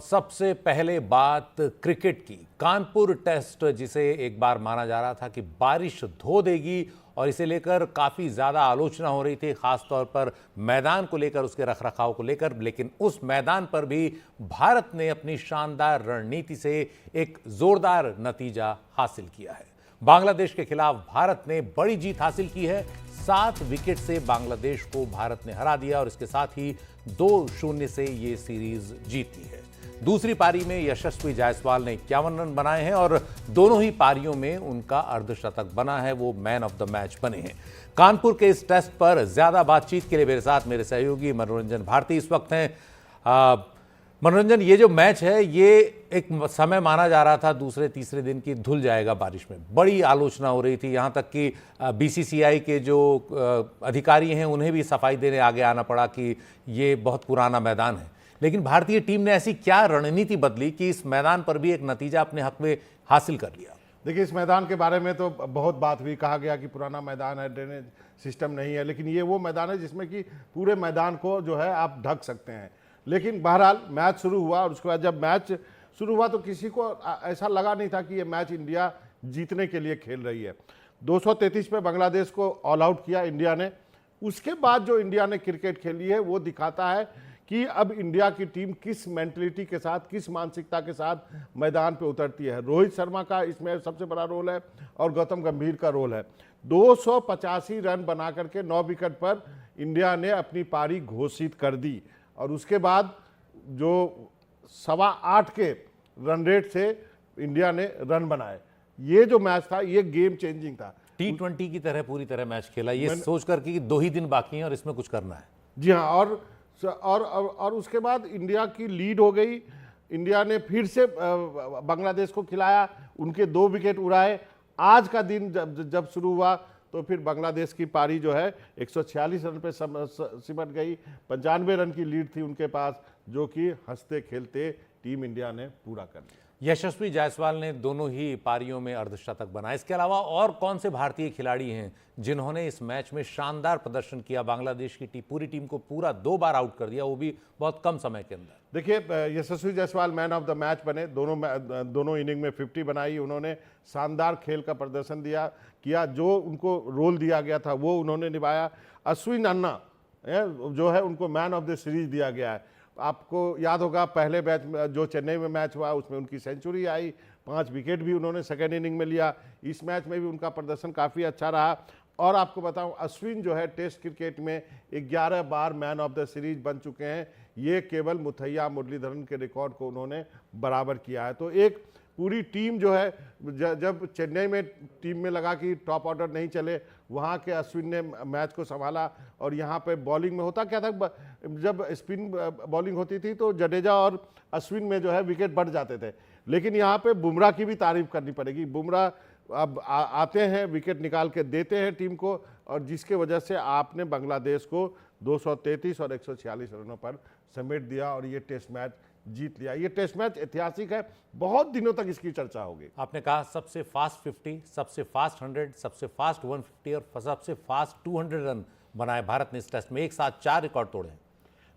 सबसे पहले बात क्रिकेट की। कानपुर टेस्ट, जिसे एक बार माना जा रहा था कि बारिश धो देगी और इसे लेकर काफ़ी ज़्यादा आलोचना हो रही थी, ख़ासतौर पर मैदान को लेकर, उसके रखरखाव को लेकर, लेकिन उस मैदान पर भी भारत ने अपनी शानदार रणनीति से एक ज़ोरदार नतीजा हासिल किया है। बांग्लादेश के खिलाफ भारत ने बड़ी जीत हासिल की है। 7 विकेट से बांग्लादेश को भारत ने हरा दिया और इसके साथ ही 2-0 से ये सीरीज जीती है। दूसरी पारी में यशस्वी जायसवाल ने 51 रन बनाए हैं और दोनों ही पारियों में उनका अर्धशतक बना है, वो मैन ऑफ द मैच बने हैं। कानपुर के इस टेस्ट पर ज्यादा बातचीत के लिए मेरे साथ मेरे सहयोगी मनोरंजन भारती इस वक्त हैं। मनोरंजन, ये जो मैच है, ये एक समय माना जा रहा था दूसरे तीसरे दिन की धुल जाएगा बारिश में। बड़ी आलोचना हो रही थी, यहाँ तक कि बीसीसीआई के जो अधिकारी हैं उन्हें भी सफाई देने आगे आना पड़ा कि ये बहुत पुराना मैदान है। लेकिन भारतीय टीम ने ऐसी क्या रणनीति बदली कि इस मैदान पर भी एक नतीजा अपने हक में हासिल कर लिया? देखिए, इस मैदान के बारे में तो बहुत बात हुई, कहा गया कि पुराना मैदान है, ड्रेनेज सिस्टम नहीं है, लेकिन ये वो मैदान है जिसमें कि पूरे मैदान को जो है आप ढक सकते हैं। लेकिन बहरहाल मैच शुरू हुआ और उसके बाद जब मैच शुरू हुआ तो किसी को ऐसा लगा नहीं था कि ये मैच इंडिया जीतने के लिए खेल रही है। 233 पे बांग्लादेश को ऑल आउट किया इंडिया ने। उसके बाद जो इंडिया ने क्रिकेट खेली है वो दिखाता है कि अब इंडिया की टीम किस मेंटलिटी के साथ, किस मानसिकता के साथ मैदान पे उतरती है। रोहित शर्मा का इसमें सबसे बड़ा रोल है और गौतम गंभीर का रोल है। 285 रन बना करके 9 विकेट पर इंडिया ने अपनी पारी घोषित कर दी और उसके बाद जो 8.25 के रन रेट से इंडिया ने रन बनाए। ये जो मैच था ये गेम चेंजिंग था। T20 की तरह पूरी तरह मैच खेला, ये सोच कर कि 2 ही दिन बाकी हैं और इसमें कुछ करना है। जी हाँ, और उसके बाद इंडिया की लीड हो गई। इंडिया ने फिर से बांग्लादेश को खिलाया, उनके 2 विकेट उड़ाए। आज का दिन जब शुरू हुआ तो फिर बांग्लादेश की पारी जो है 146 रन पे सिमट गई। 95 रन की लीड थी उनके पास, जो कि हंसते खेलते टीम इंडिया ने पूरा कर लिया। यशस्वी जायसवाल ने दोनों ही पारियों में अर्धशतक बनाए। इसके अलावा और कौन से भारतीय खिलाड़ी हैं जिन्होंने इस मैच में शानदार प्रदर्शन किया? बांग्लादेश की पूरी टीम को पूरा 2 बार आउट कर दिया, वो भी बहुत कम समय के अंदर। देखिए, Yashasvi Jaiswal man of the match बने। दोनों इनिंग में 50 बनाई। उन्होंने शानदार खेल का प्रदर्शन किया। जो उनको रोल दिया गया था वो उन्होंने निभाया। अश्विन अन्ना जो है उनको मैन ऑफ द सीरीज दिया गया है। आपको याद होगा पहले मैच जो चेन्नई में मैच हुआ उसमें उनकी सेंचुरी आई, 5 विकेट भी उन्होंने सेकेंड इनिंग में लिया। इस मैच में भी उनका प्रदर्शन काफ़ी अच्छा रहा। और आपको बताऊं, अश्विन जो है टेस्ट क्रिकेट में 11 बार मैन ऑफ द सीरीज बन चुके हैं। ये केवल मुथैया मुरलीधरन के रिकॉर्ड को उन्होंने बराबर किया है। तो एक पूरी टीम जो है, जब चेन्नई में टीम में लगा कि टॉप ऑर्डर नहीं चले, वहाँ के अश्विन ने मैच को संभाला। और यहाँ पे बॉलिंग में होता क्या था, जब स्पिन बॉलिंग होती थी तो जडेजा और अश्विन में जो है विकेट बढ़ जाते थे। लेकिन यहाँ पे बुमराह की भी तारीफ करनी पड़ेगी। बुमराह अब आते हैं, विकेट निकाल के देते हैं टीम को, और जिसके वजह से आपने बांग्लादेश को 233 और 146 रनों पर समेट दिया और ये टेस्ट मैच जीत लिया। ये टेस्ट मैच ऐतिहासिक है, बहुत दिनों तक इसकी चर्चा होगी। आपने कहा सबसे फास्ट 50, सबसे फास्ट 100, सबसे फास्ट 150 और सबसे फास्ट 200 रन बनाए भारत ने इस टेस्ट में। एक साथ 4 रिकॉर्ड तोड़े हैं।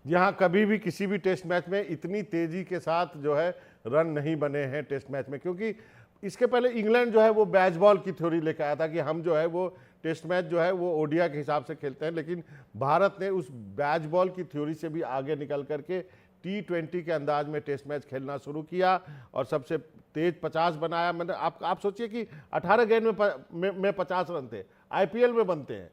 यहाँ कभी भी किसी भी टेस्ट मैच में इतनी तेजी के साथ जो है रन नहीं बने हैं टेस्ट मैच में, क्योंकि इसके पहले इंग्लैंड जो है वो बैच बॉल की थ्योरी लेकर आया था कि हम जो है वो टेस्ट मैच जो है वो ओडिया के हिसाब से खेलते हैं। लेकिन भारत ने उस बैच बॉल की थ्योरी से भी आगे निकल करके T20 के अंदाज में टेस्ट मैच खेलना शुरू किया और सबसे तेज 50 बनाया। मैंने आप सोचिए कि 18 गेंद में 50 रन थे, IPL में बनते हैं।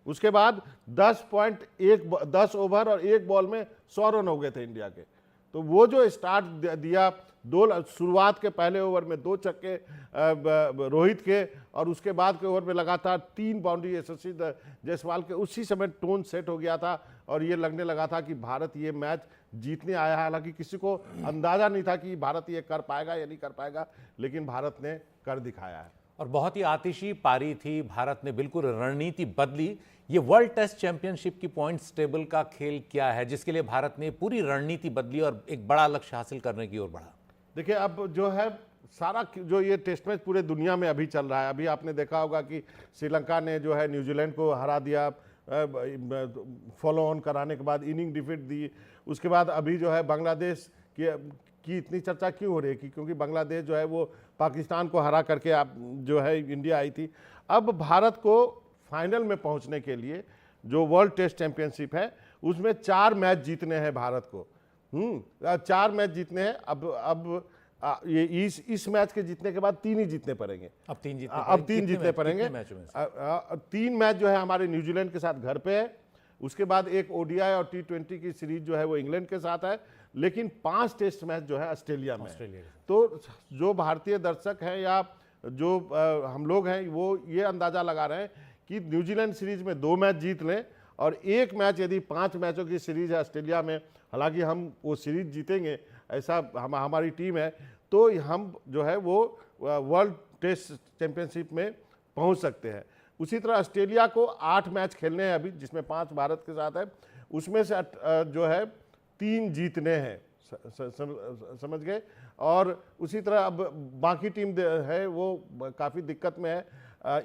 उसके बाद 10 ओवर और 1 बॉल में 100 रन हो गए थे इंडिया के। तो वो जो स्टार्ट दिया, शुरुआत के पहले ओवर में 2 छक्के रोहित के, और उसके बाद के ओवर में लगातार 3 बाउंड्री यशस्वी जायसवाल के, उसी समय टोन सेट हो गया था और ये लगने लगा था कि भारत ये मैच जीतने आया है। हालांकि किसी को अंदाजा नहीं था कि भारत ये कर पाएगा या नहीं कर पाएगा, लेकिन भारत ने कर दिखाया है। और बहुत ही आतिशी पारी थी। भारत ने बिल्कुल रणनीति बदली। ये वर्ल्ड टेस्ट चैंपियनशिप की पॉइंट्स टेबल का खेल क्या है जिसके लिए भारत ने पूरी रणनीति बदली और एक बड़ा लक्ष्य हासिल करने की ओर बढ़ा? देखिए, अब जो है सारा जो ये टेस्ट मैच पूरे दुनिया में अभी चल रहा है। अभी आपने देखा होगा कि श्रीलंका ने जो है न्यूजीलैंड को हरा दिया, फॉलो ऑन कराने के बाद इनिंग डिफीट दी। उसके बाद अभी जो है बांग्लादेश की इतनी चर्चा क्यों हो रही है क्योंकि बांग्लादेश जो है वो पाकिस्तान को हरा करके आप जो है इंडिया आई थी। अब भारत को फाइनल में पहुंचने के लिए जो वर्ल्ड टेस्ट चैंपियनशिप है उसमें 4 मैच जीतने हैं भारत को। 4 मैच जीतने हैं। अब ये इस मैच के जीतने के बाद 3 ही जीतने पड़ेंगे। अब 3 जीतने पड़ेंगे। 3 मैच जो है हमारे न्यूजीलैंड के साथ घर पे है, उसके बाद एक ओडीआई और T20 की सीरीज जो है वो इंग्लैंड के साथ है, लेकिन 5 टेस्ट मैच जो है ऑस्ट्रेलिया में है। तो जो भारतीय दर्शक हैं या जो हम लोग हैं वो ये अंदाजा लगा रहे हैं कि न्यूजीलैंड सीरीज में 2 मैच जीत लें और एक मैच, यदि 5 मैचों की सीरीज है ऑस्ट्रेलिया में, हालांकि हम वो सीरीज जीतेंगे ऐसा हमारी टीम है, तो हम जो है वो वर्ल्ड टेस्ट चैंपियनशिप में पहुंच सकते हैं। उसी तरह ऑस्ट्रेलिया को 8 मैच खेलने हैं अभी, जिसमें 5 भारत के साथ है, उसमें से जो है 3 जीतने हैं, समझ गए। और उसी तरह अब बाकी टीम है वो काफ़ी दिक्कत में है।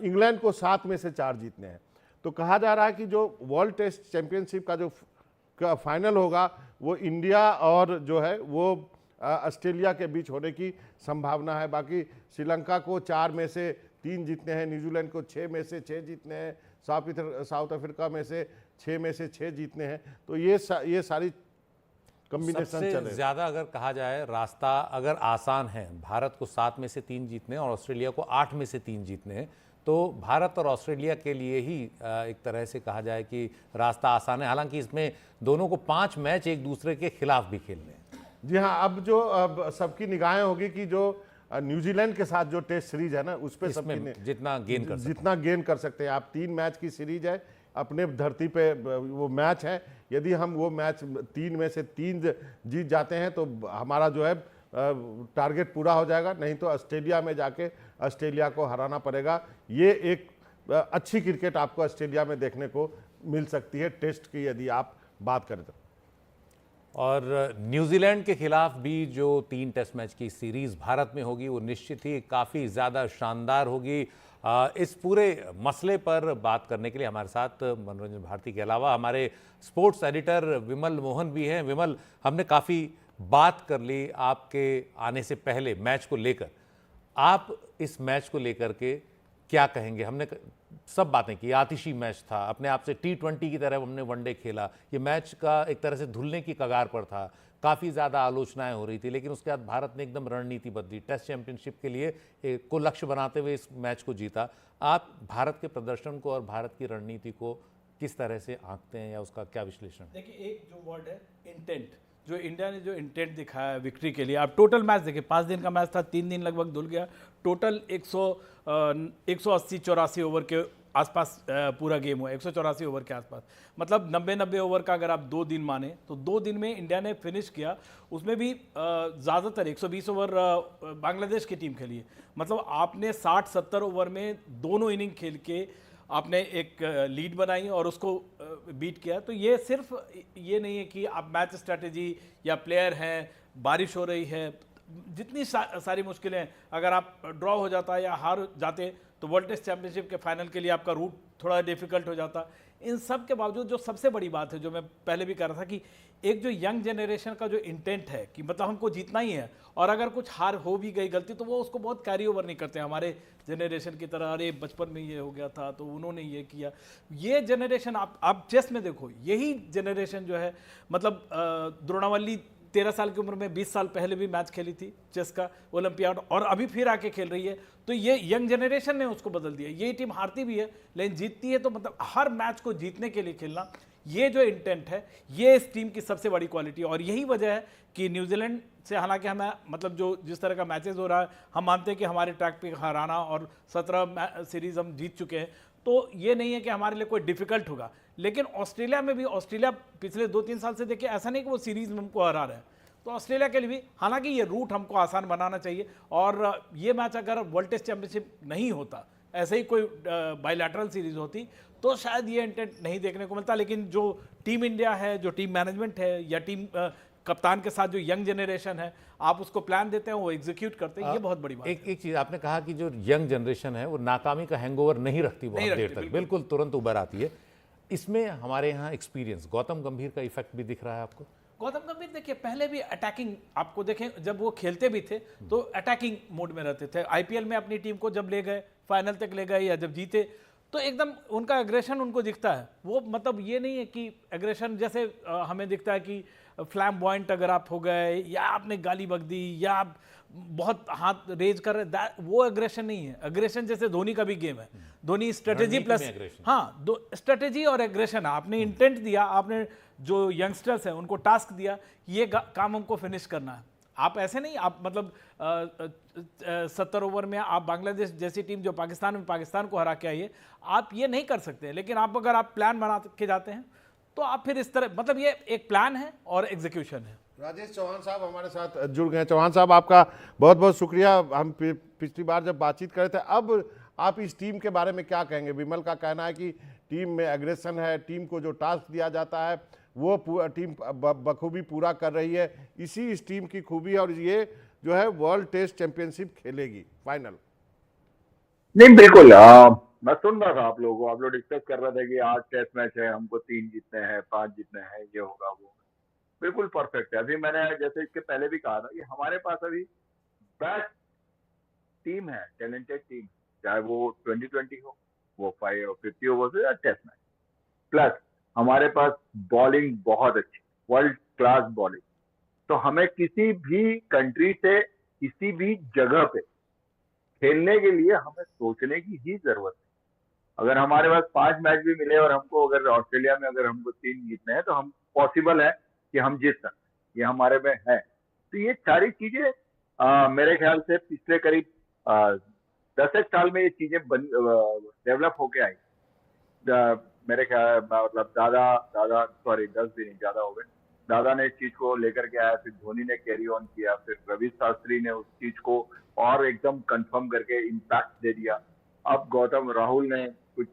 इंग्लैंड को 7 में से 4 जीतने हैं। तो कहा जा रहा है कि जो वर्ल्ड टेस्ट चैंपियनशिप का जो फाइनल होगा वो इंडिया और जो है वो ऑस्ट्रेलिया के बीच होने की संभावना है। बाकी श्रीलंका को 4 में से 3 जीतने हैं, न्यूजीलैंड को 6 में से 6 जीतने हैं, साउथ अफ्रीका में से 6 में से 6 जीतने हैं। तो ये सारी कॉम्बिनेशन चल रहे हैं। ज्यादा अगर कहा जाए रास्ता अगर आसान है, भारत को 7 में से 3 जीतने और ऑस्ट्रेलिया को 8 में से 3 जीतने हैं, तो भारत और ऑस्ट्रेलिया के लिए ही एक तरह से कहा जाए कि रास्ता आसान है। हालांकि इसमें दोनों को 5 मैच एक दूसरे के खिलाफ भी खेलने हैं। जी हाँ, अब सबकी निगाहें होगी कि जो न्यूजीलैंड के साथ जो टेस्ट सीरीज है ना, उस पर सबकी जितना गेन कर सकते हैं आप। 3 मैच की सीरीज है, अपने धरती पे वो मैच है। यदि हम वो मैच 3 में से 3 जीत जाते हैं तो हमारा जो है टारगेट पूरा हो जाएगा, नहीं तो ऑस्ट्रेलिया में जाके ऑस्ट्रेलिया को हराना पड़ेगा। ये एक अच्छी क्रिकेट आपको ऑस्ट्रेलिया में देखने को मिल सकती है टेस्ट की यदि आप बात करें तो। और न्यूजीलैंड के खिलाफ भी जो 3 टेस्ट मैच की सीरीज भारत में होगी वो निश्चित ही काफ़ी ज़्यादा शानदार होगी। इस पूरे मसले पर बात करने के लिए हमारे साथ मनोरंजन भारती के अलावा हमारे स्पोर्ट्स एडिटर विमल मोहन भी हैं। विमल, हमने काफ़ी बात कर ली आपके आने से पहले मैच को लेकर। आप इस मैच को लेकर के क्या कहेंगे? हमने सब बातें की, आतिशी मैच था, अपने आप से T20 की तरह हमने वनडे खेला, ये मैच का एक तरह से धुलने की कगार पर था, काफ़ी ज़्यादा आलोचनाएं हो रही थी, लेकिन उसके बाद भारत ने एकदम रणनीति बदली, टेस्ट चैंपियनशिप के लिए को लक्ष्य बनाते हुए इस मैच को जीता। आप भारत के प्रदर्शन को और भारत की रणनीति को किस तरह से आंकते हैं या उसका क्या विश्लेषण? देखिए, एक जो वर्ड है इंटेंट, जो इंडिया ने जो इंटेंट दिखाया विक्ट्री के लिए। आप टोटल मैच देखिए, 5 दिन का मैच था, 3 दिन लगभग धुल गया। टोटल 180-84 ओवर के आसपास पूरा गेम हुआ, 184 ओवर के आसपास, मतलब 90 ओवर का अगर आप 2 दिन माने तो 2 दिन में इंडिया ने फिनिश किया। उसमें भी ज़्यादातर 120 ओवर बांग्लादेश की टीम खेली है। मतलब आपने 60-70 ओवर में दोनों इनिंग खेल के आपने एक लीड बनाई और उसको बीट किया। तो ये सिर्फ ये नहीं है कि आप मैच स्ट्रैटेजी या प्लेयर हैं, बारिश हो रही है, जितनी सारी मुश्किलें, अगर आप ड्रॉ हो जाता या हार जाते तो वर्ल्ड टेस्ट चैंपियनशिप के फाइनल के लिए आपका रूट थोड़ा डिफिकल्ट हो जाता। इन सब के बावजूद जो सबसे बड़ी बात है, जो मैं पहले भी कह रहा था, कि एक जो यंग जनरेशन का जो इंटेंट है कि मतलब हमको जीतना ही है, और अगर कुछ हार हो भी गई गलती तो वो उसको बहुत कैरी ओवर नहीं करते हमारे जनरेशन की तरह, अरे बचपन में ये हो गया था तो उन्होंने ये किया। ये जनरेशन आप चेस में देखो, यही जनरेशन जो है, मतलब द्रोणावल्ली 13 साल की उम्र में 20 साल पहले भी मैच खेली थी चेस का ओलंपियाड, और अभी फिर आके खेल रही है। तो ये यंग जनरेशन ने उसको बदल दिया। ये टीम हारती भी है लेकिन जीतती है। तो मतलब हर मैच को जीतने के लिए खेलना, ये जो इंटेंट है, ये इस टीम की सबसे बड़ी क्वालिटी है। और यही वजह है कि न्यूजीलैंड से, हालांकि हमें मतलब जो जिस तरह का मैचेस हो रहा है, हम मानते हैं कि हमारे ट्रैक पे हराना, और 17 सीरीज हम जीत चुके हैं, तो ये नहीं है कि हमारे लिए कोई डिफिकल्ट होगा। लेकिन ऑस्ट्रेलिया में भी, ऑस्ट्रेलिया पिछले 2-3 साल से देखिए, ऐसा नहीं कि वो सीरीज में हमको हरा रहे हैं। तो ऑस्ट्रेलिया के लिए भी, हालांकि ये रूट हमको आसान बनाना चाहिए। और ये मैच अगर वर्ल्ड टेस्ट चैंपियनशिप नहीं होता, ऐसे ही कोई बायलैटरल सीरीज होती, तो शायद ये इंटेंट नहीं देखने को मिलता। लेकिन जो टीम इंडिया है, जो टीम मैनेजमेंट है, या टीम कप्तान के साथ जो यंग जनरेशन है, आप उसको प्लान देते हैं, वो एग्जीक्यूट करते हैं, ये बहुत बड़ी बात है। एक चीज़ आपने कहा कि जो यंग जनरेशन है वो नाकामी का हैंगओवर नहीं रखती बहुत देर तक, बिल्कुल तुरंत उभर आती है। इसमें हमारे यहाँ एक्सपीरियंस, गौतम गंभीर का इफेक्ट भी दिख रहा है आपको? गौतम गंभीर देखिए पहले भी अटैकिंग, आपको देखें जब वो खेलते भी थे तो अटैकिंग मोड में रहते थे। आईपीएल में अपनी टीम को जब ले गए, फाइनल तक ले गए या जब जीते, तो एकदम उनका एग्रेशन उनको दिखता है। वो मतलब ये नहीं है कि एग्रेशन जैसे हमें दिखता है कि फ्लैम्बॉयंट अगर आप हो गए या आपने गाली बक दी या आप बहुत हाथ रेज कर रहे, वो एग्रेशन नहीं है। एग्रेशन जैसे धोनी का भी गेम है, धोनी स्ट्रेटेजी प्लस, हाँ, दो स्ट्रेटेजी और एग्रेशन। आपने इंटेंट दिया, आपने जो यंगस्टर्स हैं उनको टास्क दिया, ये काम हमको फिनिश करना है। आप ऐसे नहीं, आप मतलब 70 ओवर में आप बांग्लादेश जैसी टीम जो पाकिस्तान में पाकिस्तान को हरा के आई है, आप ये नहीं कर सकते। लेकिन आप अगर आप प्लान बना के जाते हैं तो आप फिर इस तरह, मतलब ये एक प्लान है और एग्जीक्यूशन है। राजेश चौहान साहब हमारे साथ जुड़ गए। चौहान साहब आपका बहुत बहुत शुक्रिया। हम पिछली बार जब बातचीत कर रहे थे, अब आप इस टीम के बारे में क्या कहेंगे? विमल का कहना है कि टीम में एग्रेशन है, टीम को जो टास्क दिया जाता है वो टीम बखूबी पूरा कर रही है। इस टीम की खूबी, और ये जो है वर्ल्ड टेस्ट चैंपियनशिप खेलेगी फाइनल। नहीं बिल्कुल, मैं सुन रहा था आप लोग डिस्कस कर रहे थे कि आज टेस्ट मैच है, हमको 3 जीतने हैं, 5 जीतने हैं, ये होगा वो, बिल्कुल परफेक्ट है। अभी मैंने जैसे इसके पहले भी कहा था कि हमारे पास अभी बेस्ट टीम है, टैलेंटेड टीम, चाहे वो 2020 हो, वो 50 ओवर या टेस्ट मैच, प्लस हमारे पास बॉलिंग बहुत अच्छी, वर्ल्ड क्लास बॉलिंग। तो हमें किसी भी कंट्री से किसी भी जगह पे खेलने के लिए हमें सोचने की ही जरूरत है। अगर हमारे पास 5 मैच भी मिले और हमको अगर ऑस्ट्रेलिया में अगर हमको 3 जीतने हैं, तो हम पॉसिबल है कि हम जीत सकते हैं, ये हमारे में है। तो ये सारी चीजें मेरे ख्याल से पिछले करीब 10 साल में ये चीजें डेवलप होके आई। मेरे ख्याल मतलब दादा सॉरी 10 भी नहीं, ज्यादा हो गए। दादा ने इस चीज को लेकर के आया, फिर धोनी ने कैरी ऑन किया, फिर रवि शास्त्री ने उस चीज को और एकदम कंफर्म करके इम्पैक्ट दे दिया। अब गौतम, राहुल ने कुछ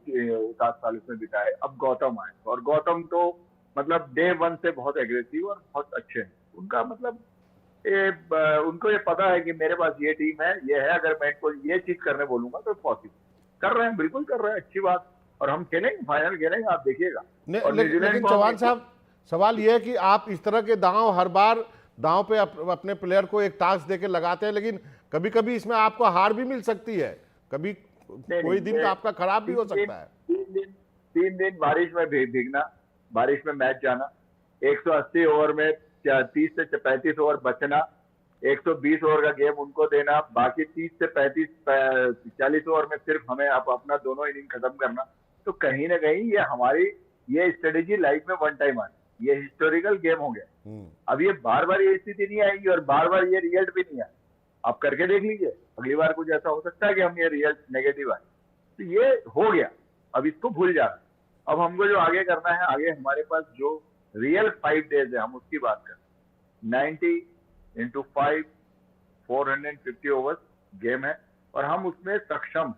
7 साल इसमें बिताए, अब गौतम आए, और गौतम तो मतलब डे 1 से बहुत एग्रेसिव और बहुत अच्छे हैं। उनका मतलब उनको ये पता है कि मेरे पास ये टीम है, ये है, अगर मैं इनको ये चीज करने बोलूंगा तो पॉसिबल कर रहे हैं, बिल्कुल कर रहे हैं, अच्छी बात। और हम खेलेंगे, फाइनल खेलेंगे, आप देखिएगा। लेकिन चौहान साहब, सवाल यह है कि आप इस तरह के दांव हर बार दांव पे अपने प्लेयर को एक टास्क देके लगाते हैं, लेकिन कभी कभी इसमें आपको हार भी मिल सकती है, कभी कोई दिन आपका खराब भी हो सकता है। 3 दिन बारिश में भीगना, बारिश में मैच जाना, 180 ओवर में 30 से 35 ओवर बचना, 120 ओवर का गेम उनको देना, बाकी 30 से 40 ओवर में सिर्फ हमें अपना दोनों इनिंग खत्म करना। तो कहीं ना कहीं ये हमारी ये स्ट्रेटेजी लाइफ में वन टाइम आनी, ये हिस्टोरिकल गेम हो गया। अब ये बार बार ये स्थिति नहीं आएगी और बार बार ये रिजल्ट भी नहीं आए। आप करके देख लीजिए, अगली बार कुछ ऐसा हो सकता है कि हम ये रिजल्ट नेगेटिव आए। तो ये हो गया, अब इसको भूल जाना। अब हमको जो आगे करना है, आगे हमारे पास जो रियल 5 डेज है, हम उसकी बात करें। 90 into 5 450 ओवर गेम है, और हम उसमें सक्षम,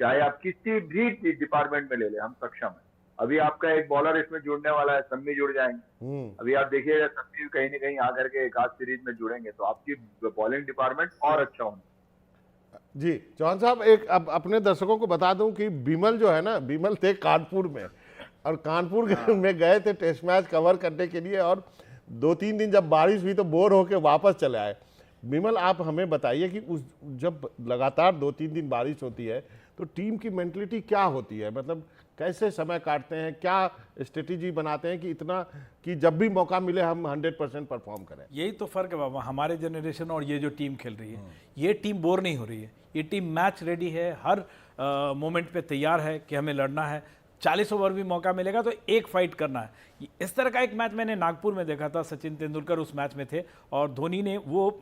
चाहे आप किसी भी डिपार्टमेंट में ले ले, हम सक्षम है। अभी आपका एक बॉलर इसमें जुड़ने वाला है, सम्मी जुड़ जाएंगे। अभी आप देखिएगा सम्मी कहीं ना कहीं आकर के एक आध सीरीज में जुड़ेंगे, तो आपकी बॉलिंग डिपार्टमेंट और अच्छा होना। जी चौहान साहब, एक अब अपने दर्शकों को बता दूं कि बिमल जो है ना, बिमल थे कानपुर में, और कानपुर में गए थे टेस्ट मैच कवर करने के लिए, और 2-3 दिन जब बारिश हुई तो बोर होके वापस चले आए। बिमल, आप हमें बताइए कि उस जब लगातार 2-3 दिन बारिश होती है तो टीम की मेंटलिटी क्या होती है? मतलब कैसे समय काटते हैं, क्या स्ट्रेटेजी बनाते हैं कि इतना कि जब भी मौका मिले हम 100% परफॉर्म करें? यही तो फर्क है बाबा, हमारे जनरेशन और ये जो टीम खेल रही है। ये टीम बोर नहीं हो रही है, ये टीम मैच रेडी है, हर मोमेंट पे तैयार है कि हमें लड़ना है। 40 ओवर भी मौका मिलेगा तो एक फाइट करना है। इस तरह का एक मैच मैंने नागपुर में देखा था, सचिन तेंदुलकर उस मैच में थे और धोनी ने वो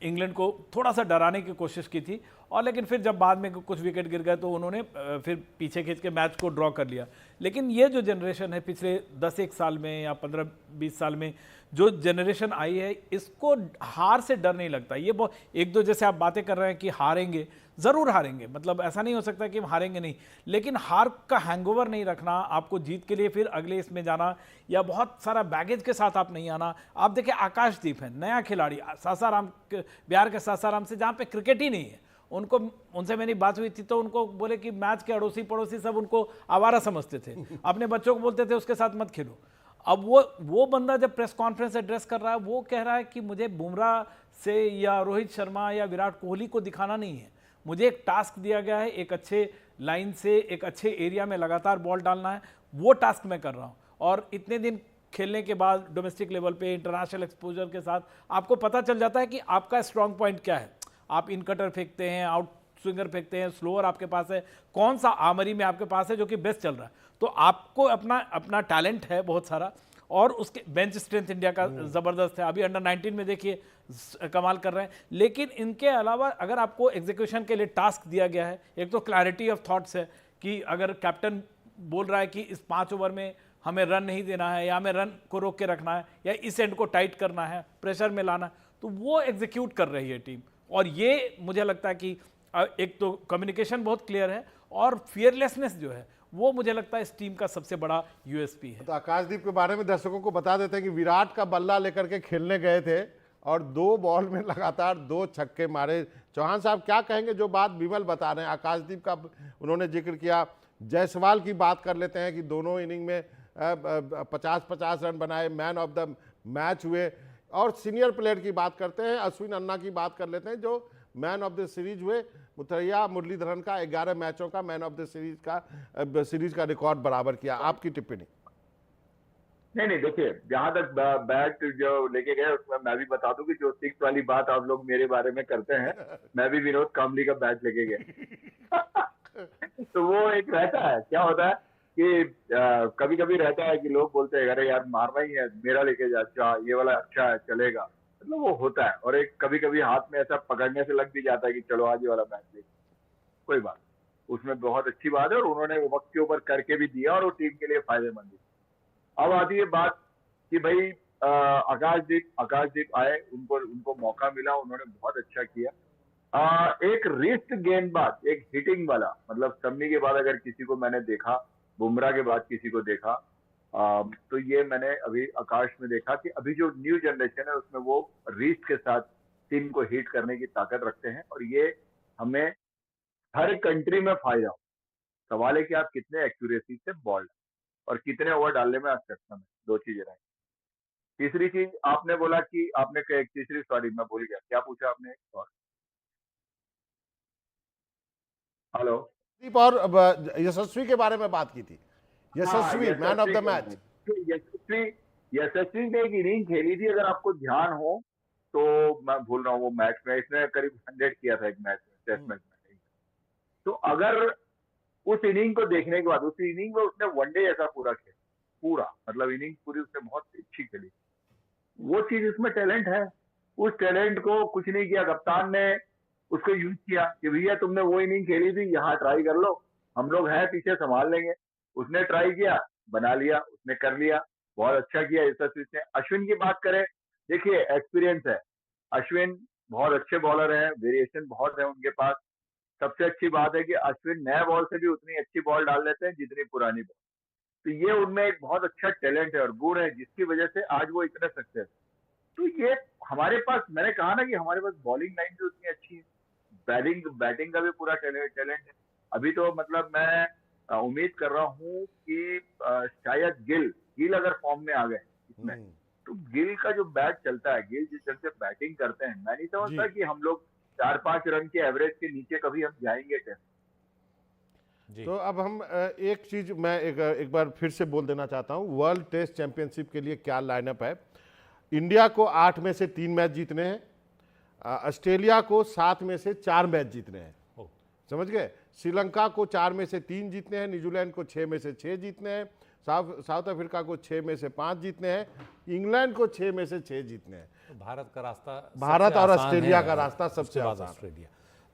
इंग्लैंड को थोड़ा सा डराने की कोशिश की थी, और लेकिन फिर जब बाद में कुछ विकेट गिर गए तो उन्होंने फिर पीछे खींच के मैच को ड्रॉ कर लिया। लेकिन ये जो जनरेशन है पिछले 10-1 साल में या 15-20 साल में जो जनरेशन आई है, इसको हार से डर नहीं लगता। ये बहुत, एक दो जैसे आप बातें कर रहे हैं कि हारेंगे, ज़रूर हारेंगे, मतलब ऐसा नहीं हो सकता कि हम हारेंगे नहीं, लेकिन हार का हैंगओवर नहीं रखना, आपको जीत के लिए फिर अगले इसमें जाना या बहुत सारा बैगेज के साथ आप नहीं आना। आप देखिए आकाशदीप है, नया खिलाड़ी, सासाराम, बिहार के सासाराम से, जहाँ पे क्रिकेट ही नहीं है। उनसे मेरी बात हुई थी तो उनको बोले कि मैच के अड़ोसी पड़ोसी सब उनको आवारा समझते थे, अपने बच्चों को बोलते थे उसके साथ मत खेलो। अब वो बंदा जब प्रेस कॉन्फ्रेंस एड्रेस कर रहा है, वो कह रहा है कि मुझे बुमराह से या रोहित शर्मा या विराट कोहली को दिखाना नहीं है, मुझे एक टास्क दिया गया है, एक अच्छे लाइन से एक अच्छे एरिया में लगातार बॉल डालना है, वो टास्क मैं कर रहा हूँ। और इतने दिन खेलने के बाद डोमेस्टिक लेवल पे इंटरनेशनल एक्सपोजर के साथ आपको पता चल जाता है कि आपका स्ट्रॉन्ग पॉइंट क्या है। आप इन कटर फेंकते हैं, आउट स्विंगर फेंकते हैं, स्लोअर आपके पास है, कौन सा आर्मरी में आपके पास है जो कि बेस्ट चल रहा है। तो आपको अपना टैलेंट है बहुत सारा, और उसके बेंच स्ट्रेंथ इंडिया का ज़बरदस्त है। अभी अंडर 19 में देखिए कमाल कर रहे हैं। लेकिन इनके अलावा अगर आपको एग्जीक्यूशन के लिए टास्क दिया गया है, एक तो क्लैरिटी ऑफ थॉट्स है कि अगर कैप्टन बोल रहा है कि इस 5 ओवर में हमें रन नहीं देना है, या हमें रन को रोक के रखना है, या इस एंड को टाइट करना है, प्रेशर में लाना है, तो वो एग्जीक्यूट कर रही है टीम। और ये मुझे लगता है कि एक तो कम्युनिकेशन बहुत क्लियर है, और फियरलेसनेस जो है वो मुझे लगता है इस टीम का सबसे बड़ा यूएसपी है। तो आकाशदीप के बारे में दर्शकों को बता देते हैं कि विराट का बल्ला लेकर के खेलने गए थे और 2 बॉल में लगातार 2 छक्के मारे। चौहान साहब क्या कहेंगे जो बात विमल बता रहे हैं? आकाशदीप का उन्होंने जिक्र किया, जायसवाल की बात कर लेते हैं कि दोनों इनिंग में 50-50 रन बनाए, मैन ऑफ द मैच हुए। और सीनियर प्लेयर की बात करते हैं, अश्विन अन्ना की बात कर लेते हैं जो मैन ऑफ द सीरीज हुए। मुथैया मुरलीधरन का 11 मैचों का मैन ऑफ द सीरीज का रिकॉर्ड बराबर किया। आपकी टिप्पणी? नहीं देखिए, जहां तक बैट जो लेके गए उसमें मैं भी बता दूं कि जो 6 वाली बात आप लोग मेरे बारे में करते हैं, मैं भी विनोद कांबली का बैट लेके गया। तो वो एक रहता है, क्या होता है कि कभी कभी रहता है कि लोग बोलते हैं अरे यार मारना ही है, मेरा लेके जा, अच्छा ये वाला अच्छा है चलेगा, मतलब वो होता है। और एक कभी कभी हाथ में ऐसा पकड़ने से लग भी जाता है कि चलो आज ये वाला मैच ले, कोई बात, उसमें बहुत अच्छी बात है। और उन्होंने वक्त के ऊपर करके भी दिया और वो टीम के लिए फायदेमंद है। अब आती है बात कि भाई आकाशदीप आए, उनको मौका मिला, उन्होंने बहुत अच्छा किया। एक रिस्ट गेंदबाज, एक हिटिंग वाला, मतलब शमी के बाद अगर किसी को मैंने देखा, बुमराह के बाद किसी को देखा, तो ये मैंने अभी आकाश में देखा कि अभी जो न्यू जनरेशन है उसमें वो रिस्ट के साथ टीम को हिट करने की ताकत रखते हैं, और ये हमें हर कंट्री में फायदा हो। सवाल है कि आप कितने एक्यूरेसी से बॉल और कितने ओवर डालने में आप सक्षम है, 2 चीजें रहें। तीसरी चीज आपने बोला कि सॉरी मैं भूल गया, क्या पूछा आपने? और हेलो, दीप और यशस्वी के बारे में बात की थी। यशस्वी मैन ऑफ द मैच। यशस्वी ने एक इनिंग खेली थी, अगर आपको ध्यान हो तो, मैं भूल रहा हूँ वो मैच में इसने करीब 100 किया था एक मैच में, टेस्ट मैच में। तो अगर उस इनिंग को देखने के बाद, उस इनिंग में उसने वनडे ऐसा पूरा खेला, पूरा मतलब इनिंग पूरी उसने बहुत अच्छी खेली। वो चीज उसमें टैलेंट है, उस टैलेंट को कुछ नहीं किया, कप्तान ने उसको यूज किया कि भैया तुमने वो इनिंग खेली थी, यहाँ ट्राई कर लो, हम लोग हैं पीछे संभाल लेंगे। उसने ट्राई किया, बना लिया, उसने कर लिया, बहुत अच्छा किया यशस्वी ने। अश्विन की बात करें, देखिए एक्सपीरियंस है, अश्विन बहुत अच्छे बॉलर हैं, वेरिएशन बहुत है उनके पास। सबसे अच्छी बात है कि अश्विन नए बॉल से भी उतनी अच्छी बॉल डाल लेते हैं जितनी पुरानी बॉल। तो ये उनमें एक बहुत अच्छा टैलेंट है और गुण है, जिसकी वजह से आज वो इतने सक्सेस। तो ये हमारे पास, मैंने कहा ना कि हमारे पास बॉलिंग लाइन भी उतनी अच्छी है, बैटिंग का भी पूरा टैलेंट है। अभी तो मतलब मैं उम्मीद कर रहा हूँ कि शायद गिल अगर फॉर्म में आ गए इसमें, तो गिल का जो बैट चलता है, गिल जिस तरह से बैटिंग करते हैं, मैं नहीं समझता कि हम लोग 4-5 रन के एवरेज के नीचे कभी हम जाएंगे टेस्ट। तो अब हम एक चीज मैं एक बार फिर से बोल देना चाहता हूं, वर्ल्ड टेस्ट चैंपियनशिप के लिए क्या लाइनअप है। इंडिया को 8 में से 3 मैच जीतने हैं, ऑस्ट्रेलिया को 7 में से 4 मैच जीतने हैं, समझ गए। श्रीलंका को 4 में से 3 जीतने हैं, न्यूजीलैंड को 6 में से 6 जीतने हैं, साउथ अफ्रीका को 6 में से 5 जीतने हैं, इंग्लैंड को 6 में से 6 जीतने हैं। तो भारत का रास्ता, भारत और ऑस्ट्रेलिया का रास्ता सबसे आसान। ऑस्ट्रेलिया।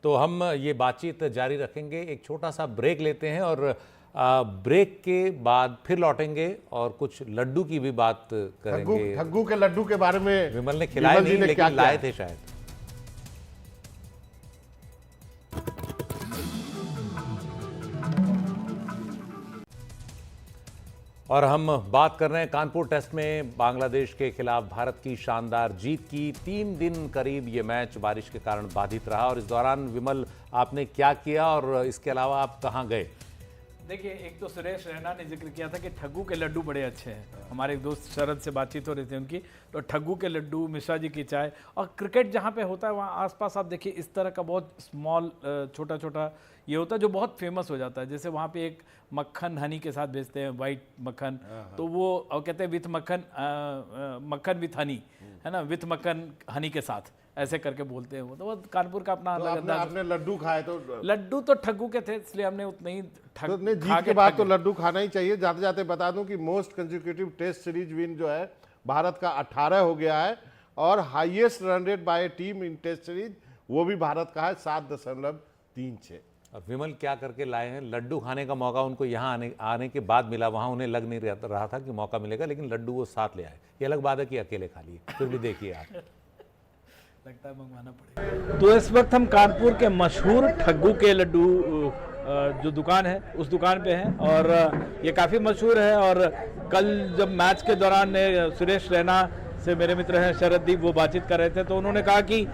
तो हम ये बातचीत जारी रखेंगे, एक छोटा सा ब्रेक लेते हैं और ब्रेक के बाद फिर लौटेंगे और कुछ लड्डू की भी बात करेंगे। ठग्गू के लड्डू के बारे में विमल ने खिलाए नहीं, लेकिन लाए थे शायद। और हम बात कर रहे हैं कानपुर टेस्ट में बांग्लादेश के खिलाफ भारत की शानदार जीत की। 3 दिन करीब ये मैच बारिश के कारण बाधित रहा और इस दौरान विमल आपने क्या किया और इसके अलावा आप कहां गए? देखिए, एक तो सुरेश रैना ने जिक्र किया था कि ठग्गू के लड्डू बड़े अच्छे हैं। हमारे एक दोस्त शरद से बातचीत हो रही थी उनकी, तो ठग्गू के लड्डू, मिश्रा जी की चाय, और क्रिकेट जहाँ पे होता है वहाँ आसपास आप देखिए इस तरह का बहुत स्मॉल छोटा छोटा ये होता है जो बहुत फेमस हो जाता है। जैसे वहाँ पे एक मक्खन हनी के साथ बेचते हैं, वाइट मक्खन, तो वो और कहते हैं विथ मक्खन, मक्खन विथ हनी, है ना, विथ मक्खन हनी के साथ, ऐसे करके बोलते हैं वो। तो वो कानपुर का अपना अलग अंदाज। आपने लड्डू खाए तो लड्डू तो ठग्गू के थे, इसलिए हमने उतने ही तो नहीं, जीत के बाद तो लड्डू खाना ही चाहिए। जाते जाते बता दूं कि most consecutive test series win जो है भारत का 18 हो गया है, और highest run rate by team in test series वो भी भारत का है 7.36। और विमल क्या करके लाए हैं, लड्डू खाने का मौका उनको यहाँ आने के बाद मिला, वहाँ उन्हें लग नहीं रहा था कि मौका मिलेगा, लेकिन लड्डू वो साथ ले आए। ये अलग बात है कि अकेले खा लिए, फिर भी देखिए आप, लगता है मंगवाना पड़ेगा। तो इस वक्त हम कानपुर के मशहूर ठग्गू के लड्डू जो दुकान है उस दुकान पे हैं, और ये काफ़ी मशहूर है। और कल जब मैच के दौरान सुरेश रैना से मेरे मित्र हैं शरददीप, वो बातचीत कर रहे थे, तो उन्होंने कहा कि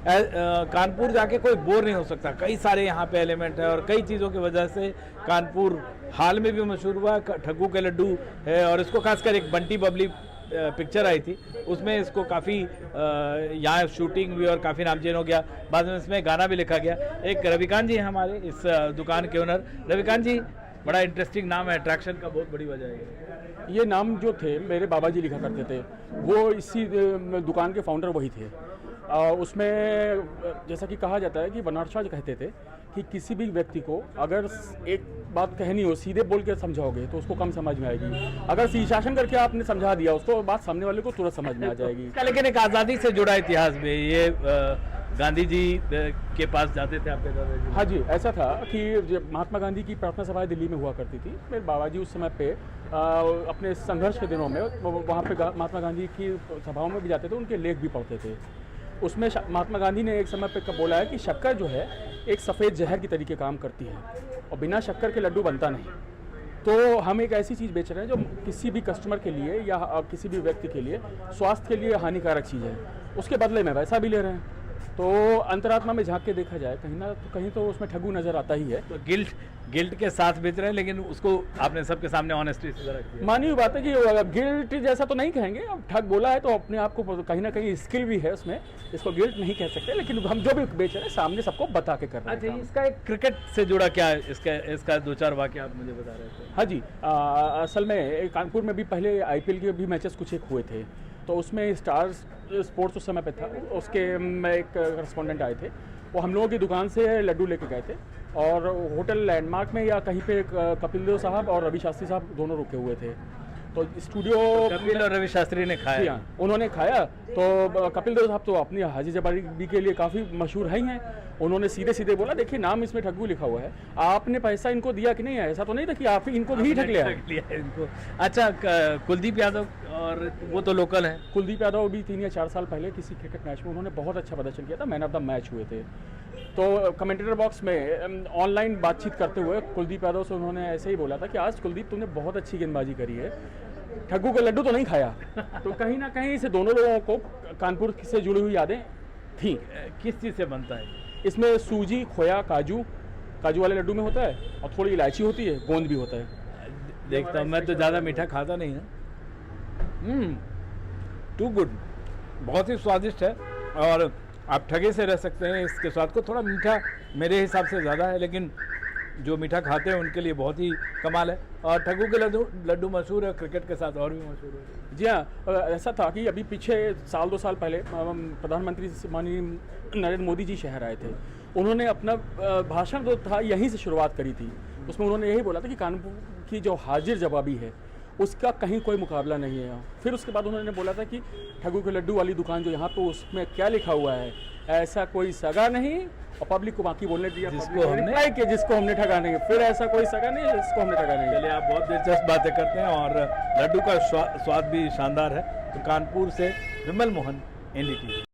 कानपुर जाके कोई बोर नहीं हो सकता, कई सारे यहाँ पे एलिमेंट है, और कई चीज़ों की वजह से कानपुर हाल में भी मशहूर हुआ ठग्गू के लड्डू है। और इसको खासकर एक बंटी बबली पिक्चर आई थी, उसमें इसको काफ़ी यहाँ शूटिंग हुई और काफ़ी नामचीन हो गया। बाद में इसमें गाना भी लिखा गया। एक रविकांत जी हैं हमारे इस दुकान के ओनर। रविकांत जी, बड़ा इंटरेस्टिंग नाम है, अट्रैक्शन का बहुत बड़ी वजह है। ये नाम जो थे मेरे बाबा जी लिखा करते थे, वो इसी दुकान के फाउंडर वही थे। उसमें जैसा कि कहा जाता है कि बनारस शाह कहते थे कि किसी भी व्यक्ति को अगर एक बात कहनी हो, सीधे बोल के समझाओगे तो उसको कम समझ में आएगी। अगर शीर्षासन करके आपने समझा दिया उसको, बात सामने वाले को तुरंत समझ में आ जाएगी। लेकिन एक आज़ादी से जुड़ा इतिहास में ये गांधी जी के पास जाते थे आपके दादाजी? हाँ जी, ऐसा था कि महात्मा गांधी की प्रार्थना सभाएं दिल्ली में हुआ करती थी। मेरे बाबा जी उस समय पे अपने संघर्ष के दिनों में वहाँ पे महात्मा गांधी की सभाओं में भी जाते थे, उनके लेख भी पढ़ते थे। उसमें महात्मा गांधी ने एक समय पे बोला है कि शक्कर जो है एक सफ़ेद जहर की तरीके काम करती है, और बिना शक्कर के लड्डू बनता नहीं। तो हम एक ऐसी चीज़ बेच रहे हैं जो किसी भी कस्टमर के लिए या किसी भी व्यक्ति के लिए स्वास्थ्य के लिए हानिकारक चीज़ है, उसके बदले में पैसा भी ले रहे हैं। तो अंतरात्मा में झांक के देखा जाए कहीं तो उसमें ठगू नज़र आता ही है। तो गिल्ट के साथ बेच रहे हैं, लेकिन उसको आपने सबके सामने ऑनेस्टी से रख दिया। मानी हुई बात है कि गिल्ट जैसा तो नहीं कहेंगे, अब ठग बोला है तो अपने आप को कहीं ना कहीं स्किल भी है उसमें, इसको गिल्ट नहीं कह सकते, लेकिन हम जो भी बेच रहे हैं सामने सबको बता के कर रहे हैं। अच्छा, इसका एक क्रिकेट से जुड़ा क्या है, इसका 2-4 वाक्य आप मुझे बता रहे थे? हाँ जी, असल में कानपुर में भी पहले IPL के भी मैचेस कुछ एक हुए थे, तो उसमें स्टार्स स्पोर्ट्स उस समय पे था, उसके में एक करस्पॉन्डेंट आए थे, वो हम लोगों की दुकान से लड्डू लेके गए थे, और होटल लैंडमार्क में या कहीं पे कपिल देव साहब और रवि शास्त्री साहब दोनों रुके हुए थे। तो स्टूडियो कपिल और रवि शास्त्री ने खाया? हाँ, उन्होंने खाया। तो कपिल देव साहब तो अपनी हाजी जबारी के लिए काफ़ी मशहूर है ही हैं। उन्होंने सीधे सीधे बोला, देखिए नाम इसमें ठग्गू लिखा हुआ है, आपने पैसा इनको दिया कि नहीं है? ऐसा तो नहीं था कि आप ही इनको भी ठग लिया इनको। अच्छा, कुलदीप यादव, और वो तो लोकल है। कुलदीप यादव भी 3 या 4 साल पहले किसी क्रिकेट मैच में उन्होंने बहुत अच्छा प्रदर्शन किया था, मैन ऑफ द मैच हुए थे। तो कमेंटेटर बॉक्स में ऑनलाइन बातचीत करते हुए कुलदीप यादव से उन्होंने ऐसे ही बोला था कि आज कुलदीप तुमने बहुत अच्छी गेंदबाजी करी है, ठग्गू का लड्डू तो नहीं खाया। तो कहीं ना कहीं से दोनों लोगों को कानपुर से जुड़ी हुई यादें थी। किस चीज़ से बनता है? इसमें सूजी, खोया, काजू वाले लड्डू में होता है, और थोड़ी इलायची होती है, गोंद भी होता है। देखता हूँ, मैं तो ज़्यादा मीठा खाता नहीं है। टू गुड, बहुत ही स्वादिष्ट है, और आप ठगे से रह सकते हैं इसके स्वाद को। थोड़ा मीठा मेरे हिसाब से ज़्यादा है, लेकिन जो मीठा खाते हैं उनके लिए बहुत ही कमाल है। और ठग्गू के लड्डू मशहूर है, क्रिकेट के साथ और भी मशहूर है। जी हाँ, ऐसा था कि अभी पीछे 1-2 साल पहले प्रधानमंत्री माननीय नरेंद्र मोदी जी शहर आए थे। उन्होंने अपना भाषण जो था यहीं से शुरुआत करी थी। उसमें उन्होंने यही बोला था कि कानपुर की जो हाजिर जवाबी है उसका कहीं कोई मुकाबला नहीं है। फिर उसके बाद उन्होंने बोला था कि ठग्गू के लड्डू वाली दुकान जो यहाँ पे, उसमें क्या लिखा हुआ है, ऐसा कोई सगा नहीं, और पब्लिक को बाकी बोलने दिया जिसको हमने ठगा नहीं। फिर ऐसा कोई सगा नहीं जिसको हमने ठगा नहीं। चलिए, आप बहुत दिलचस्प बातें करते हैं, और लड्डू का स्वाद भी शानदार है। तो कानपुर से विमल मोहन, NDTV।